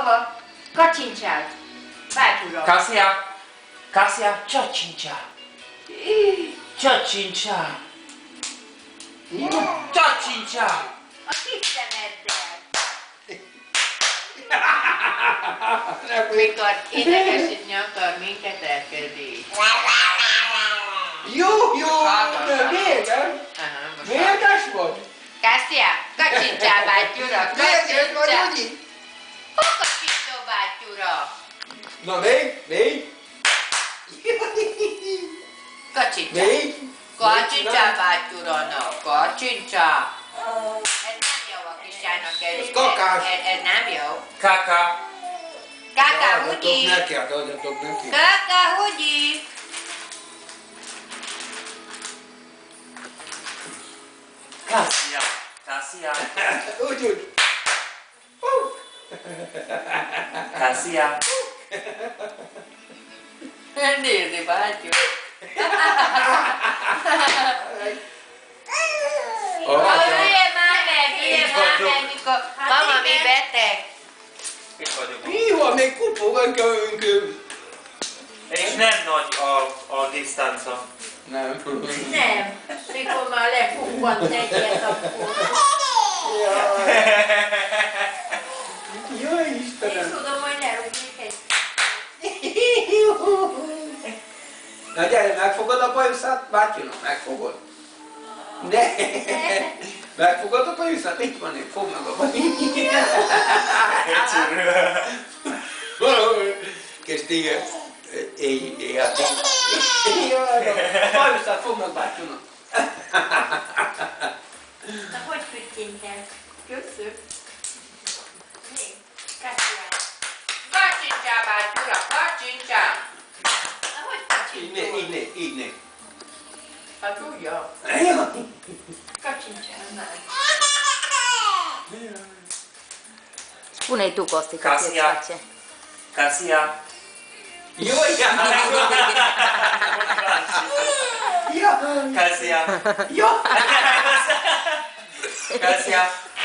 Hova? Kacsincsál. Bátyúra. Kasia, csacsincsál. Csacsincsál. Csacsincsál. A kis szemeddel. Mikor édesítni akar minket, elkezdi. Jó, mérges. Mérges vagy? Kássia, kacsincsál bátyúra, Mérges vagy, kacsincsál. Ugyi? Hol kacsintó bátyúra? Na még. Kacsincsál. Még. Kacsincsál bátyúra, kacsincsál. Ez nem jó a kisának, Ez kakás. ez nem jó. Kaka. Káká, Adjatok hugyi. neki, adjatok neki. Káká, hugyi. Kasia. Úgy. Kasia. Nézd, bátyú. Ülje már meg, mikor mama mi beteg. Itt vagyok. Mi van, még kupog önkő. És nem nagy a disztánca. Nem. Nem, mikor már lefuggant egyet, akkor. Jaj, Én Istenem. tudom, hogy lerúgnék egy. Na gyere, megfogod a bajuszát, bátyunak? Megfogod? Ne! Megfogod a bajuszát? Itt van, én fogd meg a bajuszát. Kis téged. Éjjel. A bajuszát fogd meg bátyunak. Na, hogy füttyintel? Köszönöm. Még, kacsincsál. Kacsincsál, bátyúra, kacsincsál. Na, hogy kacsintol? Így né. Hát tudja. Kacsincsál már. Punej tu kosti kad je Kasia. cvaće. Kasia. Jaj! Kasia. Ja! Kasia.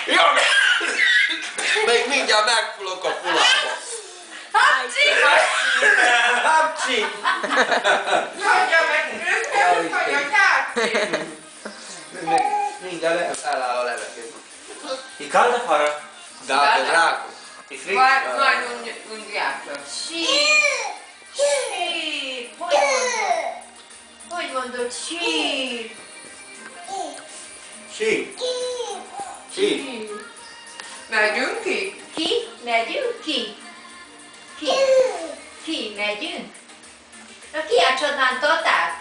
Ja! Még mindjárt megfulok a fulába. Hapcsi! Hapcsi! Mondja meg, rögtön vagyok, hapcsi! Mindjárt eláll a levegő. I kalda fara. Drága. I frik. Majd undjátok. Sír! Sír! Hogy mondod? Hogy mondod? Sír! Sí. Sí. Megyünk ki? Ki? Megyünk ki? Ki? Ki? Megyünk? Na kiáltsad már Tatát!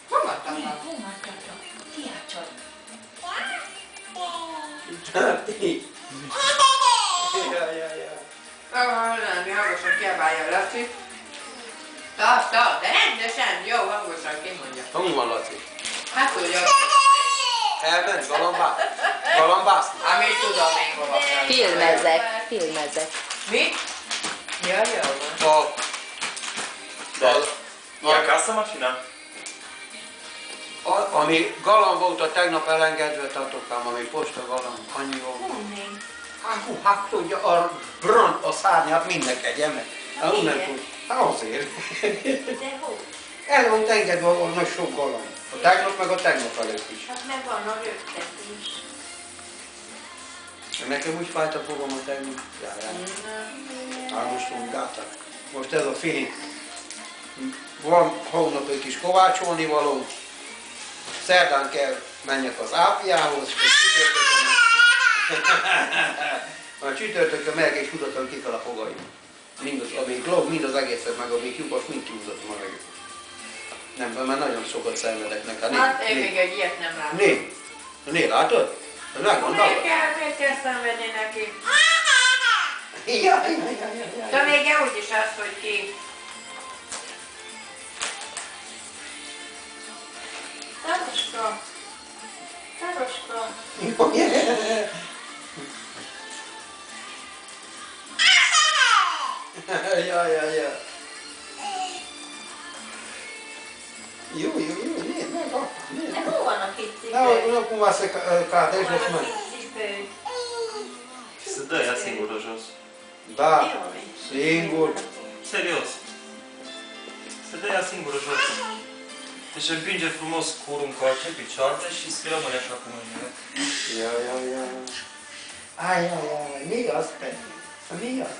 Hova Tata? Hova Tata? Kiáltsad! Nem, hangosan kiabálja Laci. Ta, de rendesen, jó, hangosan kimondja. Hol van Laci? Hát tudja. Elment galambászni? Amit tudom még hova kell. Filmezek. Mi? Ja, jó van. Ilyen kasszamacsina? Ami galamb volt a tegnap elengedve, tatokám, ami posta galamb, annyi volt. Hát tudja, a brand, a szárnyát mindenki egyen meg. Hát onnan tud. Hát azért. De hol? El volt engedve volna sok galamb. A tegnap meg a tegnap előtt is. Hát meg van a rögtetés. Nekem úgy fájt a fogom a tegnap. Hát most úgy álltak. Most ez a Filip. Van hónap egy kis kovácsolni való. Szerdán kell menjek az ápiához, és a csütörtökön megyek és húzatom ki a fogaim. Amíg lóg, mind az egészet, meg amíg lyukos, mind kihúzatom a egészet. Nem, mert nagyon sokat szenvedek neki. Hát én még egy ilyet nem látom. Né, látod? Megmondalak? Miért kell szenvedni neki? Ja. De még úgyis az, hogy ki. Taroska. Ja. Jó, nézd meg, apa, nézd De meg. hol van a kis cipő? Nu cum va să cadezi Hol jos van a mâini. kis cipő? dă-ia singură jos. Da, singur. Serios. Se dă ea singură jos. Deci împinge frumos curul încoace, picioarele și se rămâne așa cu mâinile. Ja. Aj, mi az te? Mi az?